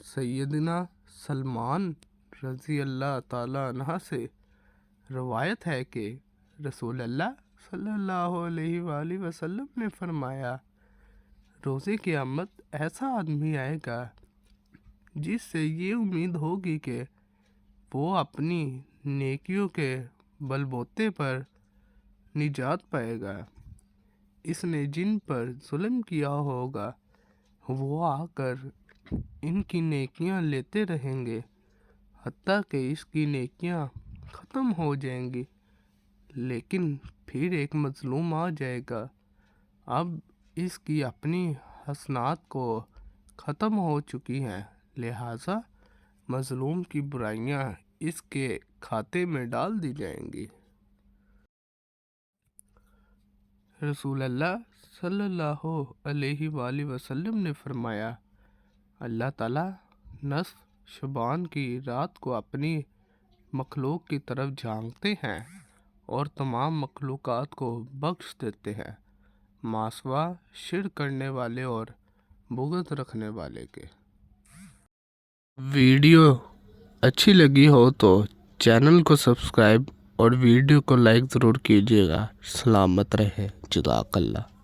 سیدنا سلمان رضی اللہ تعالیٰ عنہ سے روایت ہے کہ رسول اللہ صلی اللہ علیہ وآلہ وسلم نے فرمایا، روز قیامت ایسا آدمی آئے گا جس سے یہ امید ہوگی کہ وہ اپنی نیکیوں کے بل بوتے پر نجات پائے گا۔ اس نے جن پر ظلم کیا ہوگا وہ آ کر ان کی نیکیاں لیتے رہیں گے حتیٰ کہ اس کی نیکیاں ختم ہو جائیں گی، لیکن پھر ایک مظلوم آ جائے گا۔ اب اس کی اپنی حسنات کو ختم ہو چکی ہیں، لہٰذا مظلوم کی برائیاں اس کے کھاتے میں ڈال دی جائیں گی۔ رسول اللہ صلی اللہ علیہ وآلہ وسلم نے فرمایا، اللہ تعالیٰ نصف شعبان کی رات کو اپنی مخلوق کی طرف جھانکتے ہیں اور تمام مخلوقات کو بخش دیتے ہیں، ما سوا شرک کرنے والے اور بغض رکھنے والے کے۔ ویڈیو اچھی لگی ہو تو چینل کو سبسکرائب اور ویڈیو کو لائک ضرور کیجیے گا۔ سلامت رہے، جزاک اللہ۔